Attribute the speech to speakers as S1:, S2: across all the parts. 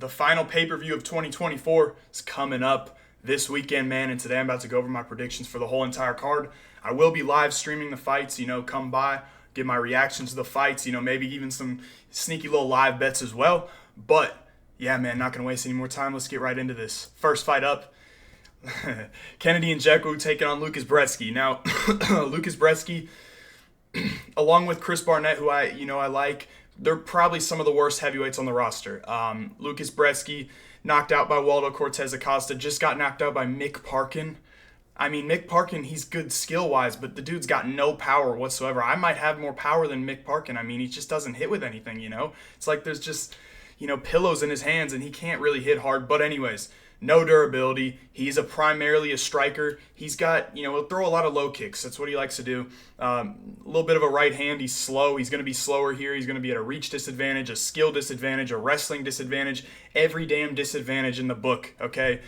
S1: The final pay-per-view of 2024 is coming up this weekend, man, and today I'm about to go over my predictions for the whole entire card. I will be live streaming the fights, come by, give my reactions to the fights, maybe even some sneaky little live bets as well. But, yeah, man, not going to waste any more time. Let's get right into this. First fight up, Kennedy Nzechukwu taking on Brzeski. Now, Brzeski, along with Chris Barnett, who I like, they're probably some of the worst heavyweights on the roster. Brzeski, knocked out by Waldo Cortez Acosta, just got knocked out by Mick Parkin. I mean, Mick Parkin, he's good skill-wise, but the dude's got no power whatsoever. I might have more power than Mick Parkin. I mean, he just doesn't hit with anything, It's like there's just, pillows in his hands, and he can't really hit hard. But anyways, no durability. He's primarily a striker. He's got, he'll throw a lot of low kicks. That's what he likes to do. A little bit of a right hand. He's slow. He's going to be slower here. He's going to be at a reach disadvantage, a skill disadvantage, a wrestling disadvantage, every damn disadvantage in the book, okay?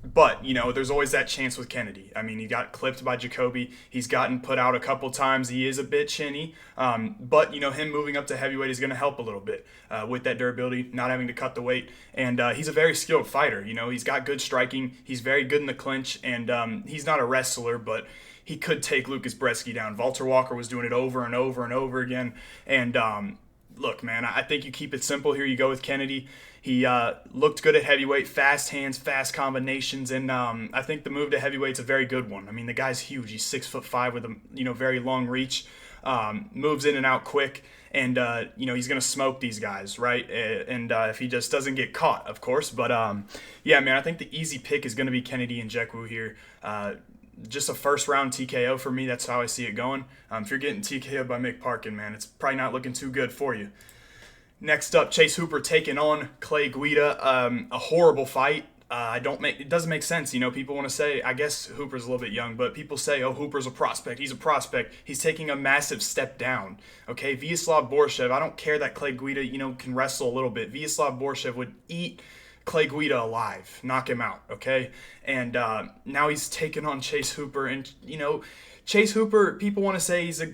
S1: But, there's always that chance with Kennedy. I mean, he got clipped by Jacoby. He's gotten put out a couple times. He is a bit chinny. But, him moving up to heavyweight is going to help a little bit with that durability, not having to cut the weight. And he's a very skilled fighter. He's got good striking. He's very good in the clinch. And he's not a wrestler, but he could take Brzeski down. Walter Walker was doing it over and over and over again. And look, man, I think you keep it simple here. You go with Kennedy. He looked good at heavyweight, fast hands, fast combinations, and I think the move to heavyweight's a very good one. I mean, the guy's huge. He's 6'5" with a very long reach, moves in and out quick, and he's gonna smoke these guys, right? And if he just doesn't get caught, of course. But yeah, man, I think the easy pick is gonna be Kennedy Nzechukwu here. Just a first round TKO for me. That's how I see it going. If you're getting TKO by Mick Parkin, man, it's probably not looking too good for you. Next up, Chase Hooper taking on Clay Guida. A horrible fight. It doesn't make sense. People want to say, I guess Hooper's a little bit young, but people say, oh, Hooper's a prospect. He's a prospect. He's taking a massive step down. Okay, Vyacheslav Borshev, I don't care that Clay Guida, can wrestle a little bit. Vyacheslav Borshev would eat Clay Guida alive, knock him out, okay? And now he's taking on Chase Hooper, and, Chase Hooper, people want to say he's a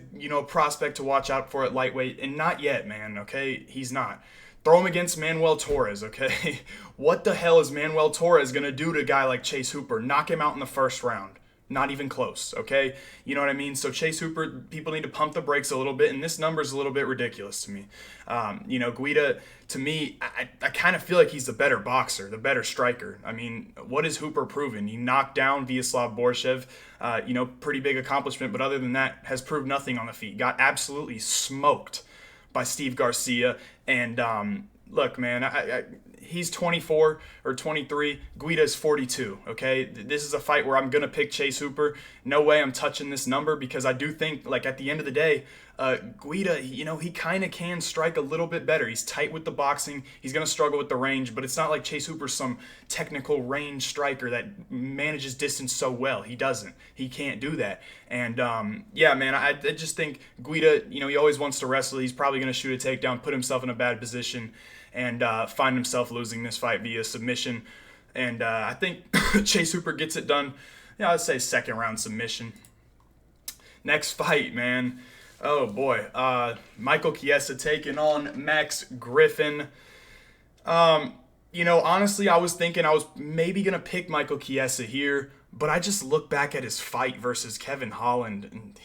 S1: prospect to watch out for at lightweight, and not yet, man, okay? He's not. Throw him against Manuel Torres, okay? What the hell is Manuel Torres going to do to a guy like Chase Hooper? Knock him out in the first round. Not even close, okay? You know what I mean? So Chase Hooper, people need to pump the brakes a little bit, and this number is a little bit ridiculous to me. Guida, to me, I kind of feel like he's the better boxer, the better striker. I mean, what has Hooper proven? He knocked down Vyacheslav Borshev, pretty big accomplishment, but other than that, has proved nothing on the feet. Got absolutely smoked by Steve Garcia, and look, man, he's 24 or 23. Guida's 42, okay? This is a fight where I'm going to pick Chase Hooper. No way I'm touching this number because I do think, like, at the end of the day, Guida, he kind of can strike a little bit better. He's tight with the boxing. He's going to struggle with the range, but it's not like Chase Hooper's some technical range striker that manages distance so well. He doesn't. He can't do that. And, yeah, man, I just think Guida, he always wants to wrestle. He's probably going to shoot a takedown, put himself in a bad position, and find himself losing this fight via submission. And I think Chase Hooper gets it done, I'd say second round submission. Next fight, man. Oh, boy. Michael Chiesa taking on Max Griffin. Honestly, I was thinking I was maybe going to pick Michael Chiesa here, but I just look back at his fight versus Kevin Holland, and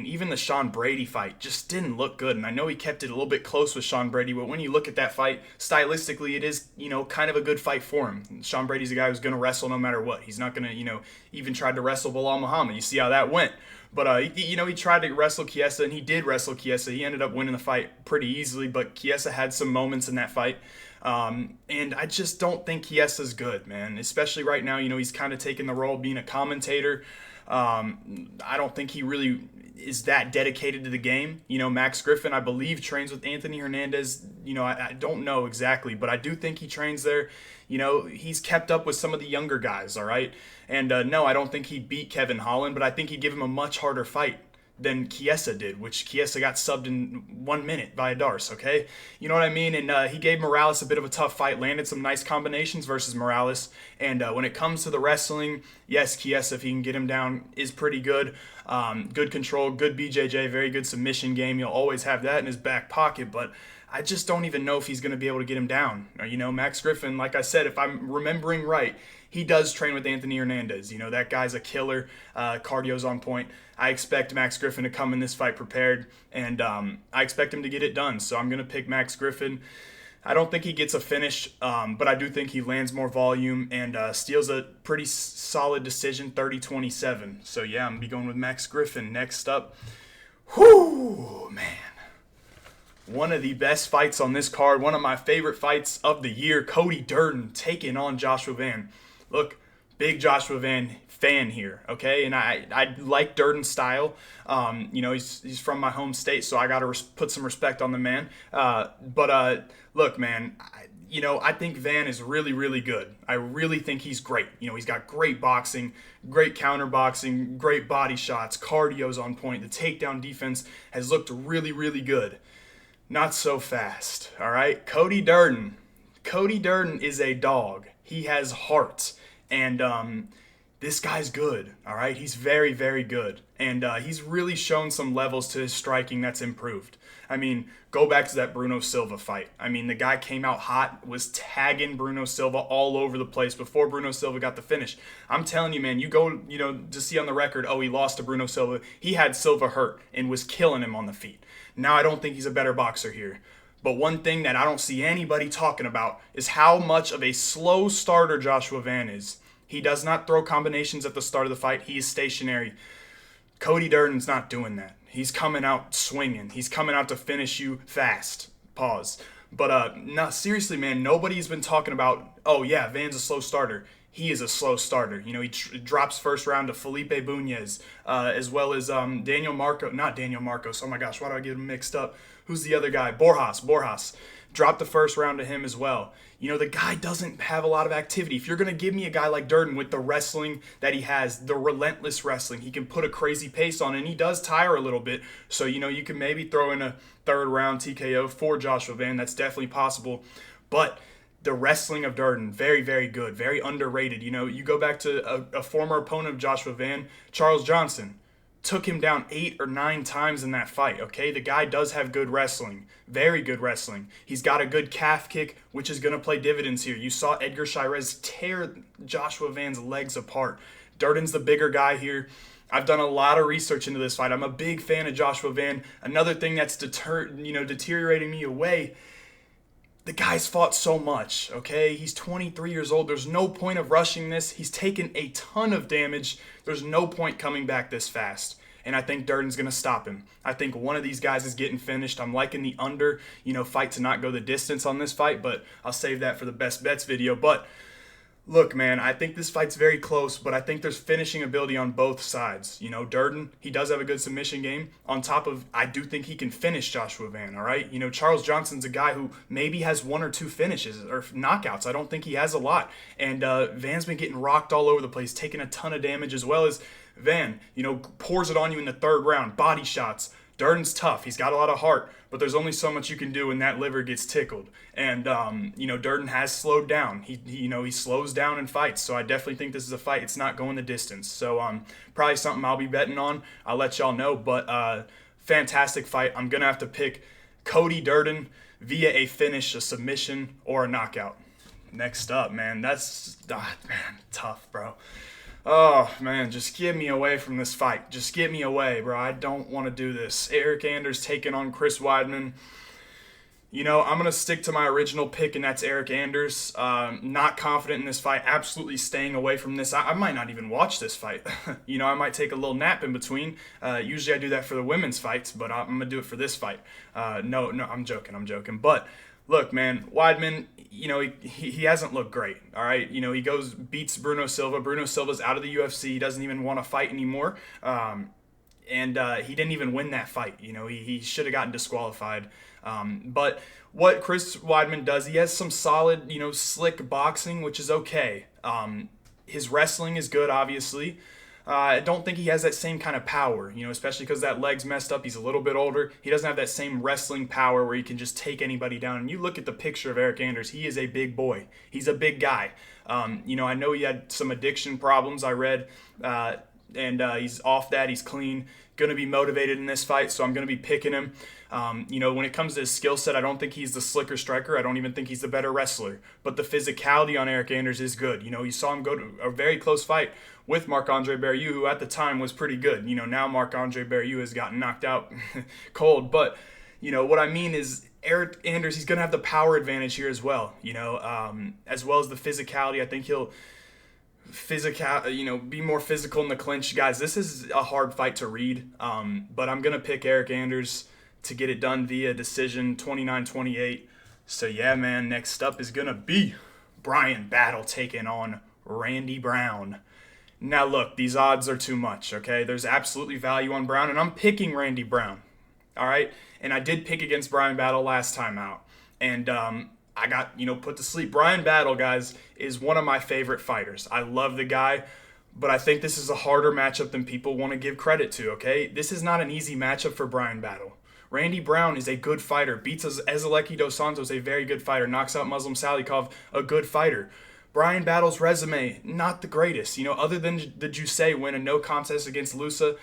S1: even the Sean Brady fight just didn't look good. And I know he kept it a little bit close with Sean Brady, but when you look at that fight, stylistically, it is, kind of a good fight for him. Sean Brady's a guy who's going to wrestle no matter what. He's not going to, even try to wrestle Bilal Muhammad. You see how that went. But, he tried to wrestle Chiesa, and he did wrestle Chiesa. He ended up winning the fight pretty easily, but Chiesa had some moments in that fight. And I just don't think Chiesa's good, man. Especially right now, he's kind of taking the role of being a commentator. I don't think he really is that dedicated to the game. Max Griffin, I believe, trains with Anthony Hernandez. I don't know exactly, but I do think he trains there. He's kept up with some of the younger guys, all right? And no, I don't think he'd beat Kevin Holland, but I think he'd give him a much harder fight than Chiesa did, which Chiesa got subbed in 1 minute by Darce, okay? You know what I mean? And he gave Morales a bit of a tough fight, landed some nice combinations versus Morales. And when it comes to the wrestling, yes, Chiesa, if he can get him down, is pretty good. Good control, good BJJ, very good submission game. He'll always have that in his back pocket, but I just don't even know if he's going to be able to get him down. You know, Max Griffin, like I said, if I'm remembering right, he does train with Anthony Hernandez. You know, that guy's a killer. Cardio's on point. I expect Max Griffin to come in this fight prepared, and I expect him to get it done. So I'm going to pick Max Griffin. I don't think he gets a finish, but I do think he lands more volume and steals a pretty solid decision, 30-27. So, yeah, I'm going to be going with Max Griffin. Next up, whoo, man. One of the best fights on this card, one of my favorite fights of the year, Cody Durden taking on Joshua Van. Look, big Joshua Van fan here, okay? And I like Durden's style. You know, he's from my home state, so I got to put some respect on the man. Look, man, I think Van is really, really good. I really think he's great. You know, he's got great boxing, great counter boxing, great body shots, cardio's on point. The takedown defense has looked really, really good. Not so fast, all right? Cody Durden. Cody Durden is a dog. He has heart. And this guy's good, all right? He's very, very good. And he's really shown some levels to his striking that's improved. I mean, go back to that Bruno Silva fight. I mean, the guy came out hot, was tagging Bruno Silva all over the place before Bruno Silva got the finish. I'm telling you, man, you go, to see on the record, oh, he lost to Bruno Silva. He had Silva hurt and was killing him on the feet. Now, I don't think he's a better boxer here. But one thing that I don't see anybody talking about is how much of a slow starter Joshua Van is. He does not throw combinations at the start of the fight. He is stationary. Cody Durden's not doing that. He's coming out swinging. He's coming out to finish you fast. Pause. But no, seriously, man, nobody's been talking about, oh, yeah, Van's a slow starter. He is a slow starter. You know, he drops first round to Felipe Bunez, as well as not Daniel Marcos. Oh, my gosh, why do I get him mixed up? Who's the other guy? Borjas. Dropped the first round to him as well. You know, the guy doesn't have a lot of activity. If you're going to give me a guy like Durden with the wrestling that he has, the relentless wrestling, he can put a crazy pace on, and he does tire a little bit. So, you can maybe throw in a third round TKO for Joshua Van. That's definitely possible. But the wrestling of Durden, very, very good, very underrated. You know, you go back to a former opponent of Joshua Van, Charles Johnson, took him down 8 or 9 times in that fight, okay? The guy does have good wrestling, very good wrestling. He's got a good calf kick, which is going to play dividends here. You saw Edgar Chairez tear Joshua Van's legs apart. Durden's the bigger guy here. I've done a lot of research into this fight. I'm a big fan of Joshua Van. Another thing that's deteriorating me away, the guy's fought so much, okay? He's 23 years old. There's no point of rushing this. He's taken a ton of damage. There's no point coming back this fast. And I think Durden's going to stop him. I think one of these guys is getting finished. I'm liking the under, fight to not go the distance on this fight, but I'll save that for the best bets video. But look, man, I think this fight's very close, but I think there's finishing ability on both sides. Durden, he does have a good submission game. On top of, I do think he can finish Joshua Van, all right? Charles Johnson's a guy who maybe has 1 or 2 finishes or knockouts. I don't think he has a lot. And Van's been getting rocked all over the place, taking a ton of damage, as well as Van, pours it on you in the 3rd round, body shots. Durden's tough. He's got a lot of heart, but there's only so much you can do when that liver gets tickled. And, Durden has slowed down. He slows down in fights, so I definitely think this is a fight. It's not going the distance. So probably something I'll be betting on. I'll let y'all know, but fantastic fight. I'm going to have to pick Cody Durden via a finish, a submission, or a knockout. Next up, man, that's tough, bro. Oh, man, just get me away from this fight. Just get me away, bro. I don't want to do this. Eryk Anders taking on Chris Weidman. I'm going to stick to my original pick, and that's Eryk Anders. Not confident in this fight. Absolutely staying away from this. I might not even watch this fight. I might take a little nap in between. Usually I do that for the women's fights, but I'm going to do it for this fight. No, I'm joking. But look, man, Weidman, he hasn't looked great, all right? He beats Bruno Silva. Bruno Silva's out of the UFC. He doesn't even want to fight anymore. And he didn't even win that fight. He should have gotten disqualified. But what Chris Weidman does, he has some solid, slick boxing, which is okay. His wrestling is good, obviously. I don't think he has that same kind of power, especially because that leg's messed up. He's a little bit older. He doesn't have that same wrestling power where he can just take anybody down. And you look at the picture of Eryk Anders, he is a big boy. He's a big guy. I know he had some addiction problems. I read and he's off that. He's clean. Going to be motivated in this fight, so I'm going to be picking him. When it comes to his skill set, I don't think he's the slicker striker. I don't even think he's the better wrestler. But the physicality on Eryk Anders is good. You saw him go to a very close fight with Marc-Andre Barrieu, who at the time was pretty good. Now Marc-Andre Barrieu has gotten knocked out cold. But, what I mean is Eryk Anders, he's going to have the power advantage here as well, as well as the physicality. I think he'll be more physical in the clinch. Guys, this is a hard fight to read, but I'm going to pick Eryk Anders to get it done via decision, 29-28. So yeah, man, next up is going to be Bryan Battle taking on Randy Brown. Now look, these odds are too much, okay? There's absolutely value on Brown, and I'm picking Randy Brown, all right? And I did pick against Bryan Battle last time out, and I got, put to sleep. Bryan Battle, guys, is one of my favorite fighters. I love the guy, but I think this is a harder matchup than people want to give credit to, okay? This is not an easy matchup for Bryan Battle. Randy Brown is a good fighter, beats Ezelecki dos Santos, a very good fighter, knocks out Muslim Salikov, a good fighter. Bryan Battle's resume, not the greatest. Other than the Juice win a no contest against Lusa,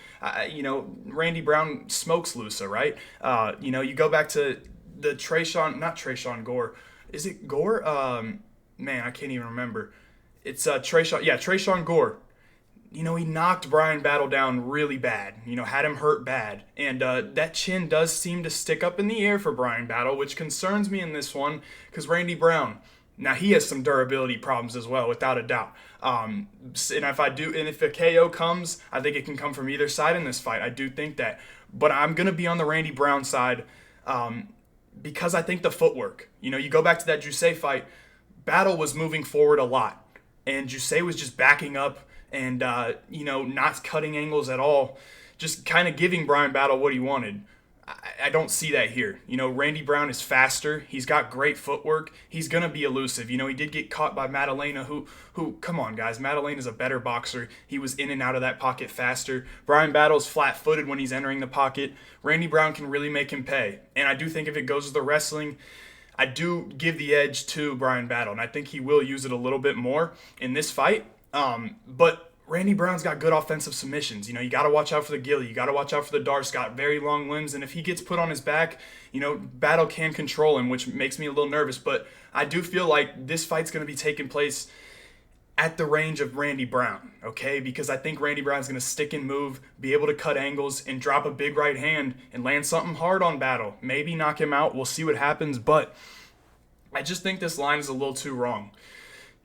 S1: Randy Brown smokes Lusa, right? You go back to the not Tresean Gore. Is it Gore? Man, I can't even remember. It's Tresean Gore. He knocked Bryan Battle down really bad. Had him hurt bad. And that chin does seem to stick up in the air for Bryan Battle, which concerns me in this one because Randy Brown, now he has some durability problems as well, without a doubt. And if a KO comes, I think it can come from either side in this fight. I do think that. But I'm going to be on the Randy Brown side because I think the footwork. You go back to that Juice fight, Battle was moving forward a lot. And Juice was just backing up and, not cutting angles at all. Just kind of giving Bryan Battle what he wanted. I don't see that here. Randy Brown is faster. He's got great footwork. He's going to be elusive. He did get caught by Maddalena, who, come on, guys. Maddalena is a better boxer. He was in and out of that pocket faster. Bryan Battle's flat-footed when he's entering the pocket. Randy Brown can really make him pay. And I do think if it goes to the wrestling, I do give the edge to Bryan Battle. And I think he will use it a little bit more in this fight. But Randy Brown's got good offensive submissions. You got to watch out for the Gilly. You got to watch out for the Darce. Got very long limbs. And if he gets put on his back, Battle can control him, which makes me a little nervous. But I do feel like this fight's going to be taking place at the range of Randy Brown, okay? Because I think Randy Brown's going to stick and move, be able to cut angles, and drop a big right hand and land something hard on Battle. Maybe knock him out. We'll see what happens. But I just think this line is a little too wrong.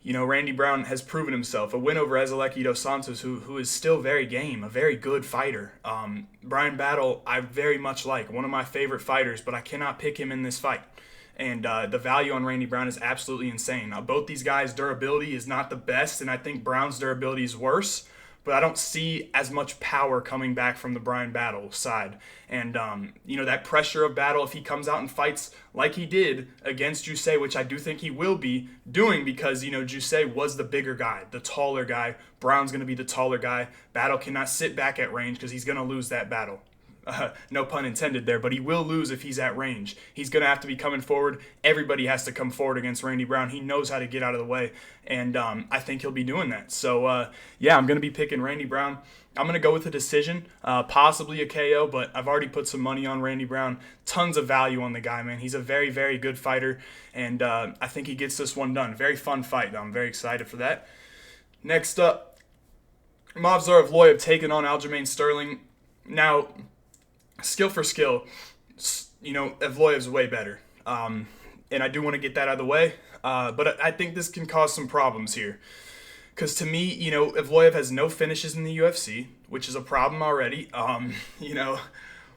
S1: Randy Brown has proven himself. A win over Ezelecki dos Santos, who is still very game, a very good fighter. Bryan Battle, I very much like. One of my favorite fighters, but I cannot pick him in this fight. And the value on Randy Brown is absolutely insane. Now, both these guys' durability is not the best, and I think Brown's durability is worse. But I don't see as much power coming back from the Bryan Battle side. And, that pressure of Battle, if he comes out and fights like he did against Juice, which I do think he will be doing because, Juice was the bigger guy, the taller guy. Brown's going to be the taller guy. Battle cannot sit back at range because he's going to lose that battle. No pun intended there, but he will lose if he's at range. He's going to have to be coming forward. Everybody has to come forward against Randy Brown. He knows how to get out of the way, and I think he'll be doing that. So, I'm going to be picking Randy Brown. I'm going to go with a decision, possibly a KO, but I've already put some money on Randy Brown. Tons of value on the guy, man. He's a very, very good fighter, and I think he gets this one done. Very fun fight, though. I'm very excited for that. Next up, Movsar Evloev taking on Aljamain Sterling. Now, skill for skill, Evloev's way better. And I do want to get that out of the way. But I think this can cause some problems here. Because to me, Evloev has no finishes in the UFC, which is a problem already.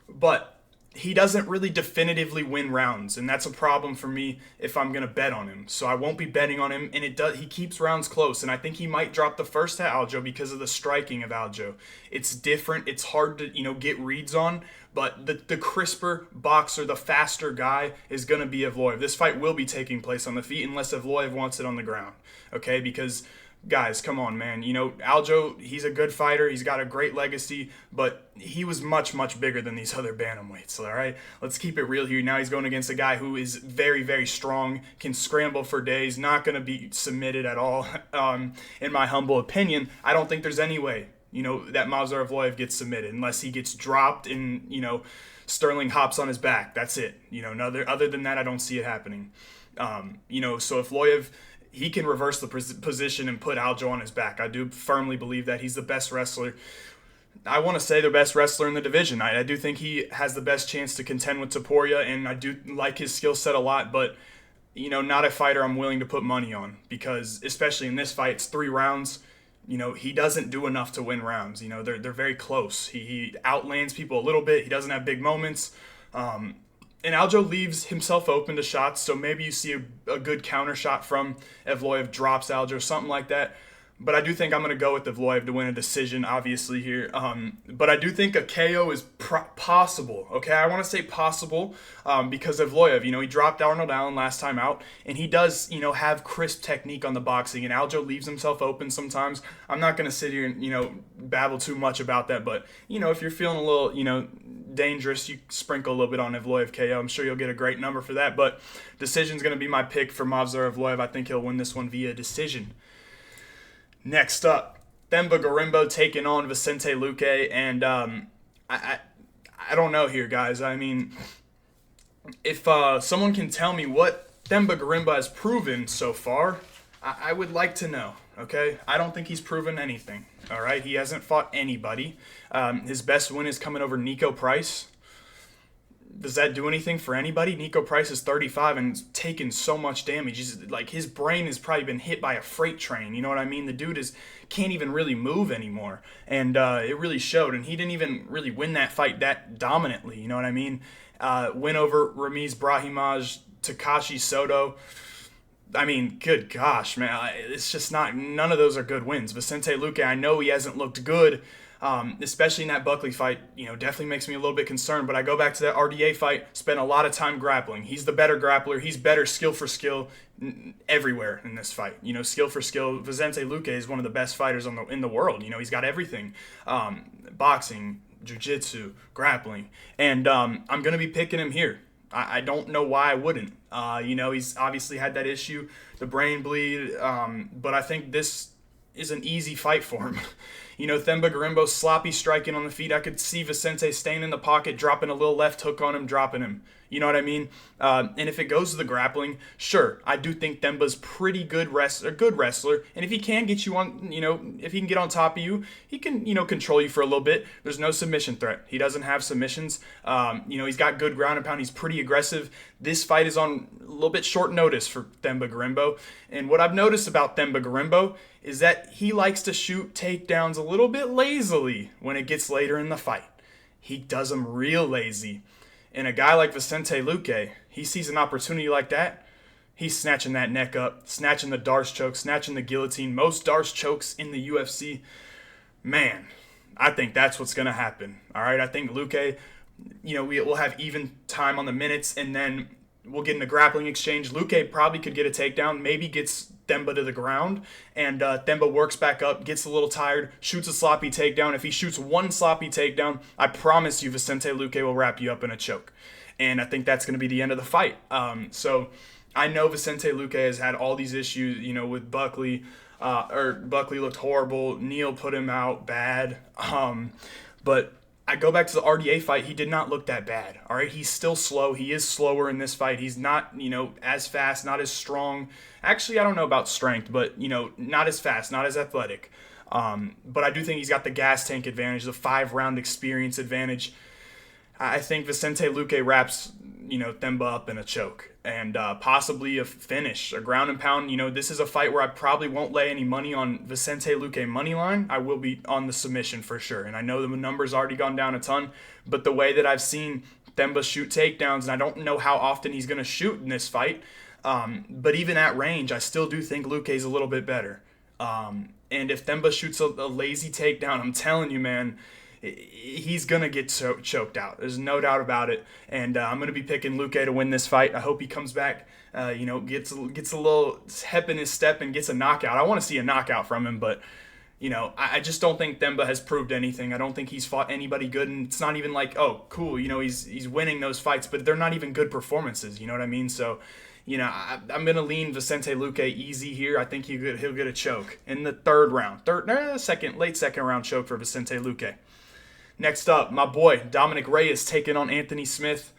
S1: But he doesn't really definitively win rounds, and that's a problem for me if I'm going to bet on him. So I won't be betting on him, and he keeps rounds close, and I think he might drop the first to Aljo because of the striking of Aljo. It's different. It's hard to, get reads on, but the crisper boxer, the faster guy is going to be Evloev. This fight will be taking place on the feet unless Evloev wants it on the ground, okay? Because guys, come on, man. Aljo, he's a good fighter. He's got a great legacy, but he was much, much bigger than these other bantamweights, all right? Let's keep it real here. Now he's going against a guy who is very, very strong, can scramble for days, not going to be submitted at all. In my humble opinion, I don't think there's any way, that Movsar Evloev gets submitted unless he gets dropped and, Sterling hops on his back. That's it. Other than that, I don't see it happening. So if Evloev, he can reverse the position and put Aljo on his back. I do firmly believe that he's the best wrestler. I want to say the best wrestler in the division. I do think he has the best chance to contend with Topuria, and I do like his skill set a lot, but, not a fighter I'm willing to put money on because, especially in this fight, it's 3 rounds. He doesn't do enough to win rounds. They're very close. He outlands people a little bit. He doesn't have big moments. And Aljo leaves himself open to shots, so maybe you see a good counter shot from Evloev, drops Aljo, something like that. But I do think I'm going to go with Evloev to win a decision, obviously, here. But I do think a KO is possible, okay? I want to say possible because Evloev, he dropped Arnold Allen last time out, and he does, have crisp technique on the boxing, and Aljo leaves himself open sometimes. I'm not going to sit here and, babble too much about that, but, if you're feeling a little, dangerous, you sprinkle a little bit on Evloev KO. I'm sure you'll get a great number for that, but decision's going to be my pick for Movsar Evloev. I think he'll win this one via decision. Next up, Themba Gorimbo taking on Vicente Luque, and I don't know here, guys. I mean, if someone can tell me what Themba Gorimbo has proven so far, I would like to know, okay? I don't think he's proven anything, all right? He hasn't fought anybody. His best win is coming over Nico Price. Does that do anything for anybody? Nico Price is 35 and taken so much damage. His brain has probably been hit by a freight train. You know what I mean? The dude can't even really move anymore. And it really showed. And he didn't even really win that fight that dominantly. You know what I mean? Win over Ramiz Brahimaj, Takashi Soto. I mean, good gosh, man. It's just none of those are good wins. Vicente Luque, I know he hasn't looked good. Especially in that Buckley fight, definitely makes me a little bit concerned. But I go back to that RDA fight, spent a lot of time grappling. He's the better grappler. He's better skill for skill everywhere in this fight. Skill for skill. Vicente Luque is one of the best fighters in the world. He's got everything. Boxing, jiu-jitsu, grappling. And I'm going to be picking him here. I don't know why I wouldn't. He's obviously had that issue, the brain bleed. But I think this is an easy fight for him. Themba Gorimbo sloppy striking on the feet. I could see Vicente staying in the pocket, dropping a little left hook on him, dropping him. You know what I mean? And if it goes to the grappling, sure, I do think Themba's pretty good wrestler. And if he can get you on, if he can get on top of you, he can, control you for a little bit. There's no submission threat. He doesn't have submissions. He's got good ground and pound. He's pretty aggressive. This fight is on a little bit short notice for Themba Gorimbo. And what I've noticed about Themba Gorimbo is that he likes to shoot takedowns a little bit lazily when it gets later in the fight. He does them real lazy. And a guy like Vicente Luque, he sees an opportunity like that, he's snatching that neck up, snatching the Darce choke, snatching the guillotine. Most Darce chokes in the UFC. Man, I think that's what's going to happen. All right, I think Luque, we'll have even time on the minutes, and then we'll get in a grappling exchange. Luque probably could get a takedown, maybe gets Themba to the ground, and Themba works back up, gets a little tired, shoots a sloppy takedown. If he shoots one sloppy takedown, I promise you Vicente Luque will wrap you up in a choke. And I think that's going to be the end of the fight. So I know Vicente Luque has had all these issues, with Buckley. Buckley looked horrible. Neal put him out bad. But I go back to the RDA fight. He did not look that bad. All right, he's still slow. He is slower in this fight. He's not, as fast, not as strong. Actually, I don't know about strength, but, not as fast, not as athletic. But I do think he's got the gas tank advantage, the 5-round experience advantage. I think Vicente Luque wraps, Themba up in a choke and possibly a finish, a ground and pound. This is a fight where I probably won't lay any money on Vicente Luque money line. I will be on the submission for sure. And I know the number's already gone down a ton, but the way that I've seen Themba shoot takedowns, and I don't know how often he's going to shoot in this fight, but even at range, I still do think Luque's a little bit better. And if Themba shoots a lazy takedown, I'm telling you, man, he's going to get choked out. There's no doubt about it. And I'm going to be picking Luque to win this fight. I hope he comes back, gets a little hep in his step and gets a knockout. I want to see a knockout from him, but, I just don't think Themba has proved anything. I don't think he's fought anybody good, and it's not even like, oh, cool, he's winning those fights, but they're not even good performances, you know what I mean? So, I'm going to lean Vicente Luque easy here. I think he'll get a choke in the third round. Late second round choke for Vicente Luque. Next up, my boy, Dominick Reyes taking on Anthony Smith.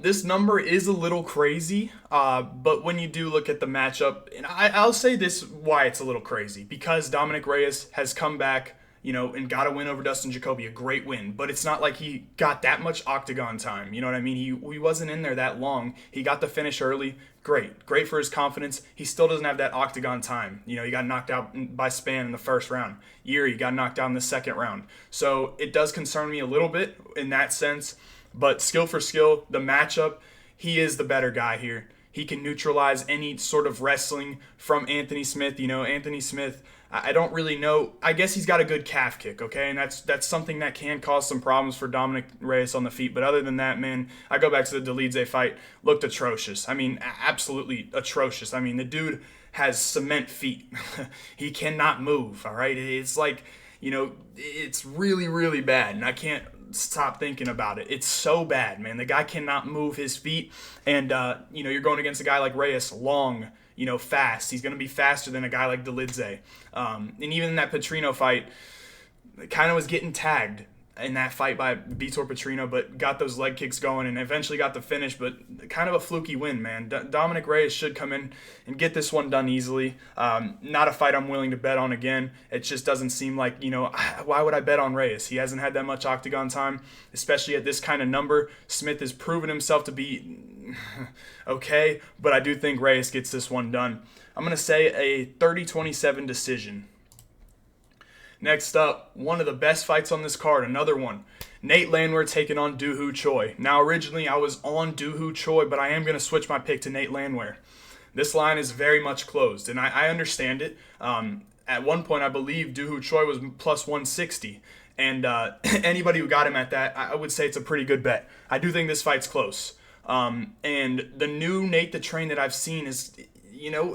S1: This number is a little crazy, but when you do look at the matchup, and I'll say this why it's a little crazy. Because Dominick Reyes has come back, and got a win over Dustin Jacoby, a great win. But it's not like he got that much octagon time. You know what I mean? He wasn't in there that long. He got the finish early. Great for his confidence. He still doesn't have that octagon time. He got knocked out by Span in the first round. Yuri got knocked out in the second round. So it does concern me a little bit in that sense. But skill for skill, the matchup, he is the better guy here. He can neutralize any sort of wrestling from Anthony Smith. Anthony Smith, I don't really know. I guess he's got a good calf kick, okay? And that's something that can cause some problems for Dominick Reyes on the feet. But other than that, man, I go back to the Dolidze fight. Looked atrocious. I mean, absolutely atrocious. I mean, the dude has cement feet. He cannot move, all right? It's like, it's really, really bad. And I can't stop thinking about it. It's so bad, man. The guy cannot move his feet. And, you're going against a guy like Reyes, long, fast. He's going to be faster than a guy like Dolidze. And even in that Petrino fight, kind of was getting tagged in that fight by Vitor Petrino, but got those leg kicks going and eventually got the finish, but kind of a fluky win, man. Dominick Reyes should come in and get this one done easily. Not a fight I'm willing to bet on again. It just doesn't seem like, why would I bet on Reyes? He hasn't had that much octagon time, especially at this kind of number. Smith has proven himself to be okay, but I do think Reyes gets this one done. I'm going to say a 30-27 decision. Next up, one of the best fights on this card, another one. Nate Landwehr taking on Doo Ho Choi. Now, originally I was on Doo Ho Choi, but I am going to switch my pick to Nate Landwehr. This line is very much closed, and I understand it. At one point, I believe Doo Ho Choi was plus 160, and anybody who got him at that, I would say it's a pretty good bet. I do think this fight's close. And the new Nate the Train that I've seen is,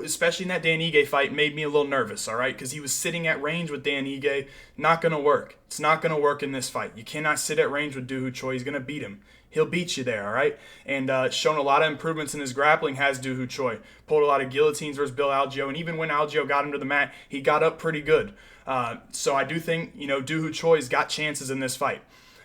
S1: especially in that Dan Ige fight, made me a little nervous, all right? Because he was sitting at range with Dan Ige. Not going to work. It's not going to work in this fight. You cannot sit at range with Doo Ho Choi. He's going to beat him. He'll beat you there, all right? And shown a lot of improvements in his grappling has Doo Ho Choi. Pulled a lot of guillotines versus Bill Algeo, and even when Algeo got him to the mat, he got up pretty good. So I do think, Doo Ho Choi's got chances in this fight.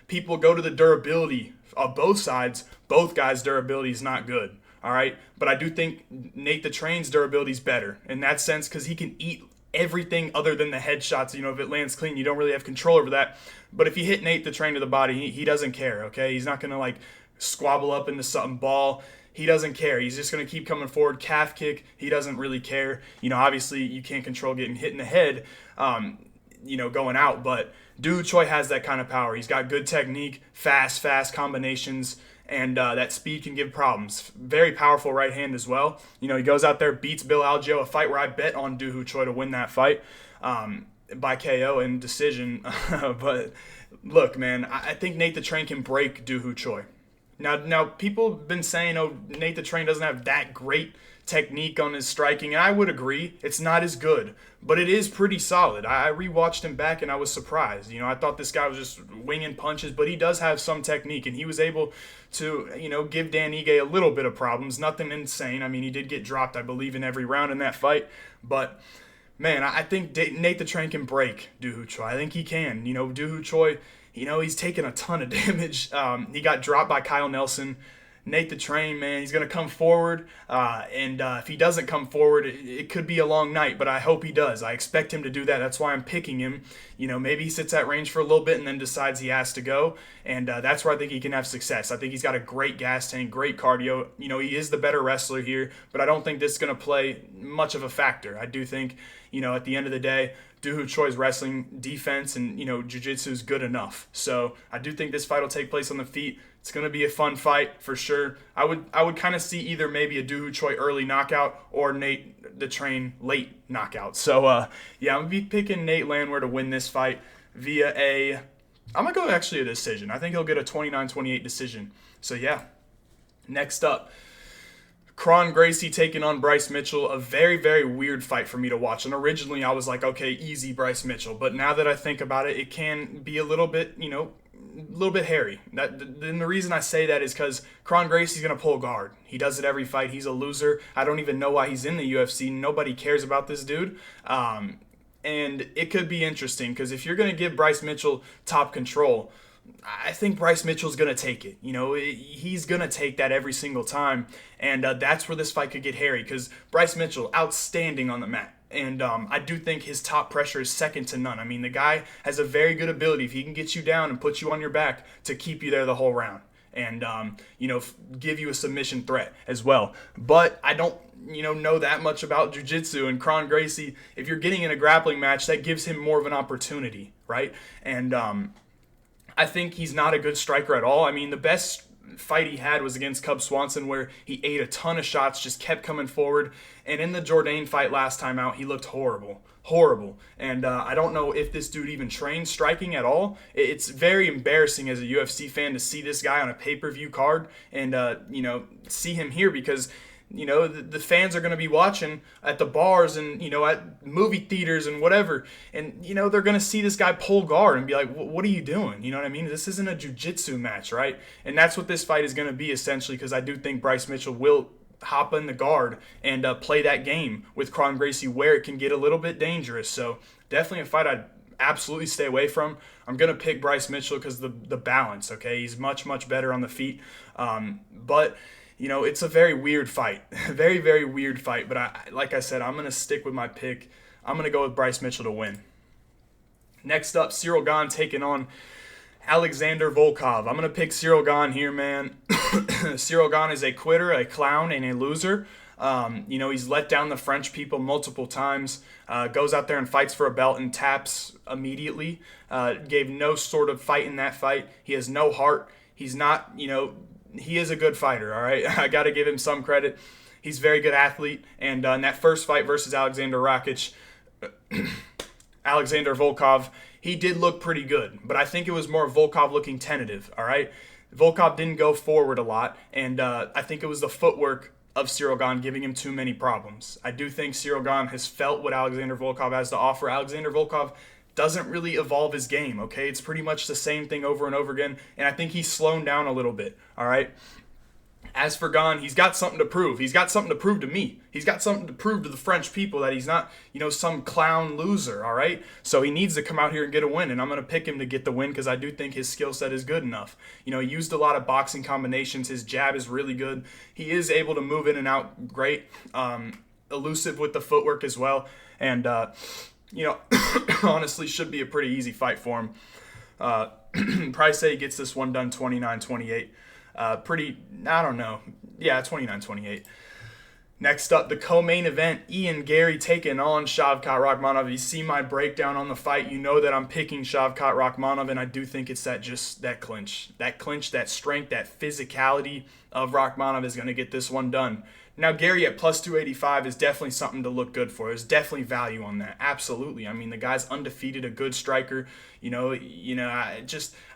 S1: People go to the durability of both sides. Both guys' durability is not good. All right, but I do think Nate the Train's durability is better in that sense because he can eat everything other than the headshots. If it lands clean, you don't really have control over that. But if you hit Nate the Train to the body, he doesn't care, okay? He's not going to, squabble up into something ball. He doesn't care. He's just going to keep coming forward. Calf kick, he doesn't really care. Obviously, you can't control getting hit in the head, going out. But Doo Ho Choi has that kind of power. He's got good technique, fast combinations, and that speed can give problems. Very powerful right hand as well. He goes out there, beats Bill Algeo, a fight where I bet on Doo Ho Choi to win that fight by KO and decision. But look, man, I think Nate the Train can break Doo Ho Choi. Now people have been saying, Nate the Train doesn't have that great technique on his striking, and I would agree. It's not as good, but it is pretty solid. I rewatched him back, and I was surprised. I thought this guy was just winging punches, but he does have some technique, and he was able to, give Dan Ige a little bit of problems. Nothing insane. I mean, he did get dropped, I believe, in every round in that fight, but man, I think Nate the Train can break Doo Ho Choi. I think he can. Doo Ho Choi, he's taken a ton of damage. He got dropped by Kyle Nelson. Nate the Train, man, he's going to come forward, and if he doesn't come forward, it could be a long night, but I hope he does. I expect him to do that. That's why I'm picking him. Maybe he sits at range for a little bit and then decides he has to go, and that's where I think he can have success. I think he's got a great gas tank, great cardio. He is the better wrestler here, but I don't think this is going to play much of a factor. I do think, at the end of the day, Doo Ho Choi's wrestling, defense, and, jiu-jitsu is good enough. So I do think this fight will take place on the feet. It's going to be a fun fight for sure. I would kind of see either maybe a Doo Ho Choi early knockout or Nate the Train late knockout. So, I'm going to be picking Nate Landwehr to win this fight via I'm going to go actually a decision. I think he'll get a 29-28 decision. So, yeah. Next up, Kron Gracie taking on Bryce Mitchell. A very, very weird fight for me to watch. And originally I was like, okay, easy Bryce Mitchell. But now that I think about it, it can be a little bit, little bit hairy. Then the reason I say that is because Kron Gracie's going to pull guard. He does it every fight. He's a loser. I don't even know why he's in the UFC. Nobody cares about this dude. And it could be interesting because if you're going to give Bryce Mitchell top control, I think Bryce Mitchell's going to take it. He's going to take that every single time. And that's where this fight could get hairy because Bryce Mitchell, outstanding on the mat. And I do think his top pressure is second to none. I mean, the guy has a very good ability, if he can get you down and put you on your back, to keep you there the whole round. And, give you a submission threat as well. But I don't, know that much about jiu-jitsu. And Kron Gracie, if you're getting in a grappling match, that gives him more of an opportunity, right? And I think he's not a good striker at all. I mean, the best fight he had was against Cub Swanson, where he ate a ton of shots, just kept coming forward. And in the Jourdain fight last time out, he looked horrible. And I don't know if this dude even trains striking at all. It's very embarrassing as a UFC fan to see this guy on a pay-per-view card and, see him here because, the fans are going to be watching at the bars and, at movie theaters and whatever. And, they're going to see this guy pull guard and be like, what are you doing? You know what I mean? This isn't a jiu-jitsu match, right? And that's what this fight is going to be essentially because I do think Bryce Mitchell will hop in the guard and play that game with Kron Gracie where it can get a little bit dangerous. So definitely a fight I'd absolutely stay away from. I'm going to pick Bryce Mitchell because the balance, okay? He's much, much better on the feet. But it's a very weird fight. Very, very weird fight. But like I said, I'm going to stick with my pick. I'm going to go with Bryce Mitchell to win. Next up, Ciryl Gane taking on Alexandre Volkov. I'm going to pick Ciryl Gane here, man. Ciryl Gane is a quitter, a clown, and a loser. He's let down the French people multiple times, goes out there and fights for a belt and taps immediately. Gave no sort of fight in that fight. He has no heart. He's not, he is a good fighter, all right? I got to give him some credit. He's a very good athlete. And in that first fight versus Alexander Volkov, he did look pretty good. But I think it was more Volkov looking tentative, all right? Volkov didn't go forward a lot. And I think it was the footwork of Ciryl Gane giving him too many problems. I do think Ciryl Gane has felt what Alexandre Volkov has to offer. Alexandre Volkov doesn't really evolve his game, okay? It's pretty much the same thing over and over again, and I think he's slowed down a little bit, all right? As for Gane, he's got something to prove. He's got something to prove to me. He's got something to prove to the French people that he's not, some clown loser, all right? So he needs to come out here and get a win, and I'm going to pick him to get the win because I do think his skill set is good enough. He used a lot of boxing combinations. His jab is really good. He is able to move in and out great, elusive with the footwork as well, and honestly should be a pretty easy fight for him. Probably say he gets this one done 29-28. I don't know. Yeah, 29-28. Next up, the co-main event, Garry taking on Shavkat Rakhmonov. You see my breakdown on the fight. You know that I'm picking Shavkat Rakhmonov, and I do think it's that clinch. That clinch, that strength, that physicality of Rakhmonov is going to get this one done. Now, Garry at plus 285 is definitely something to look good for. There's definitely value on that. Absolutely. I mean, the guy's undefeated, a good striker.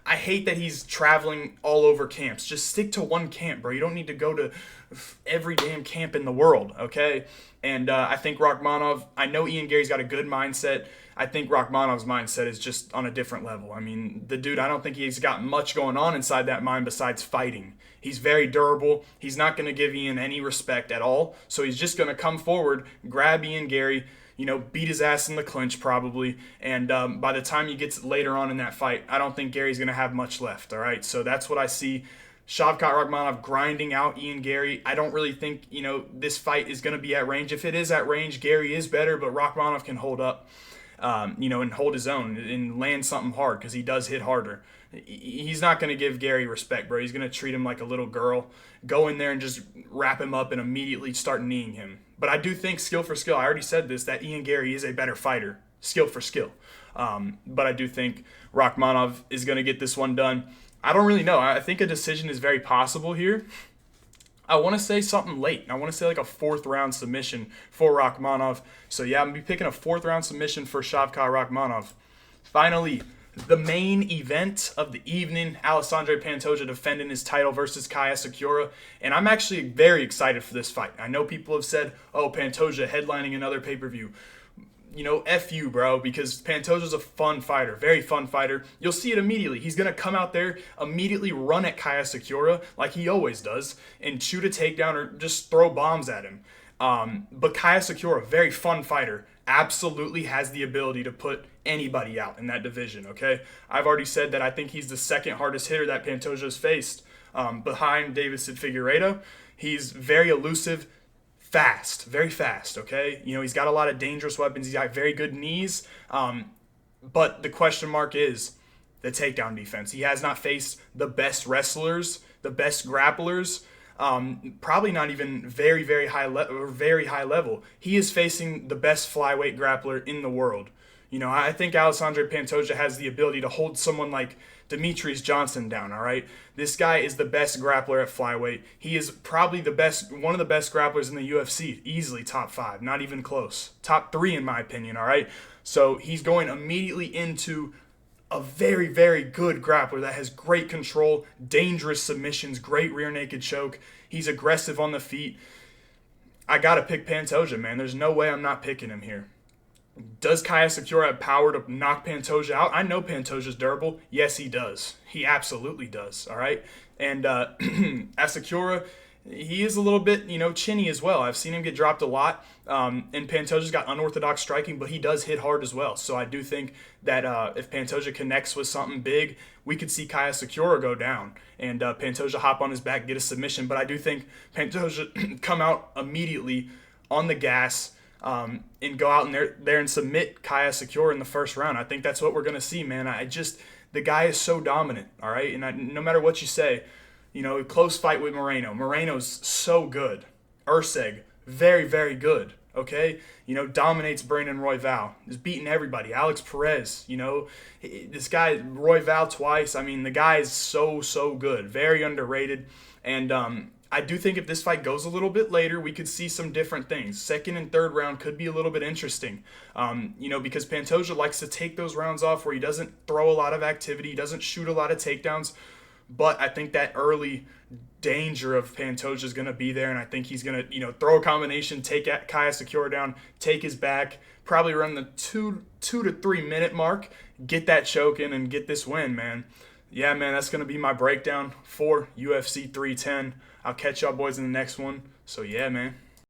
S1: I hate that he's traveling all over camps. Just stick to one camp, bro. You don't need to go to every damn camp in the world, okay? And I think Rakhmonov, I know Garry's got a good mindset. I think Rakhmonov's mindset is just on a different level. I mean, the dude, I don't think he's got much going on inside that mind besides fighting. He's very durable. He's not going to give Ian any respect at all. So he's just going to come forward, grab Garry, beat his ass in the clinch probably. And by the time he gets later on in that fight, I don't think Gary's going to have much left, all right? So that's what I see. Shavkat Rakhmonov grinding out Garry. I don't really think, this fight is going to be at range. If it is at range, Garry is better, but Rakhmonov can hold up, and hold his own and land something hard because he does hit harder. He's not going to give Garry respect, bro. He's going to treat him like a little girl, go in there and just wrap him up and immediately start kneeing him. But I do think skill for skill, I already said this, that Garry is a better fighter, skill for skill. But I do think Rakhmonov is going to get this one done. I don't really know. I think a decision is very possible here. I want to say something late. I want to say like a fourth round submission for Rakhmonov. So yeah, I'm going to be picking a fourth round submission for Shavkat Rakhmonov. Finally, the main event of the evening, Alexandre Pantoja defending his title versus Kaya Sakura. And I'm actually very excited for this fight. I know people have said, Pantoja headlining another pay-per-view. F you, bro, because Pantoja's a fun fighter, very fun fighter. You'll see it immediately. He's going to come out there, immediately run at Kaya Sakura like he always does, and shoot a takedown or just throw bombs at him. But Kaya Sakura, very fun fighter, absolutely has the ability to put anybody out in that division, okay? I've already said that I think he's the second hardest hitter that Pantoja's faced behind Deiveson Figueiredo. He's very elusive, fast, very fast, okay? He's got a lot of dangerous weapons. He's got very good knees. But the question mark is the takedown defense. He has not faced the best wrestlers, the best grapplers, probably not even very, very high level. He is facing the best flyweight grappler in the world. I think Alexandre Pantoja has the ability to hold someone like Demetrius Johnson down, all right? This guy is the best grappler at flyweight. He is probably one of the best grapplers in the UFC, easily top 5, not even close. Top 3 in my opinion, all right? So he's going immediately into a very, very good grappler that has great control, dangerous submissions, great rear naked choke. He's aggressive on the feet. I got to pick Pantoja, man. There's no way I'm not picking him here. Does Kaya Sakura have power to knock Pantoja out? I know Pantoja's durable. Yes, he does. He absolutely does, all right? And Asakura, he is a little bit, chinny as well. I've seen him get dropped a lot, and Pantoja's got unorthodox striking, but he does hit hard as well. So I do think that if Pantoja connects with something big, we could see Kaya Sakura go down and Pantoja hop on his back, get a submission. But I do think Pantoja come out immediately on the gas, and go out there and submit Kaya Sakura in the first round. I think that's what we're going to see, man. The guy is so dominant, all right? And no matter what you say, close fight with Moreno. Moreno's so good. Urseg, very, very good, okay? Dominates Brandon Royval. Is beating everybody. Alex Perez, this guy, Royval twice. I mean, the guy is so, so good. Very underrated. And I do think if this fight goes a little bit later, we could see some different things. Second and third round could be a little bit interesting, because Pantoja likes to take those rounds off where he doesn't throw a lot of activity, he doesn't shoot a lot of takedowns. But I think that early danger of Pantoja is going to be there, and I think he's going to, throw a combination, take Kaya Sakura down, take his back, probably run the 2 to 3 minute mark, get that choke in, and get this win, man. Yeah, man, that's going to be my breakdown for UFC 310. I'll catch y'all boys in the next one. So, yeah, man.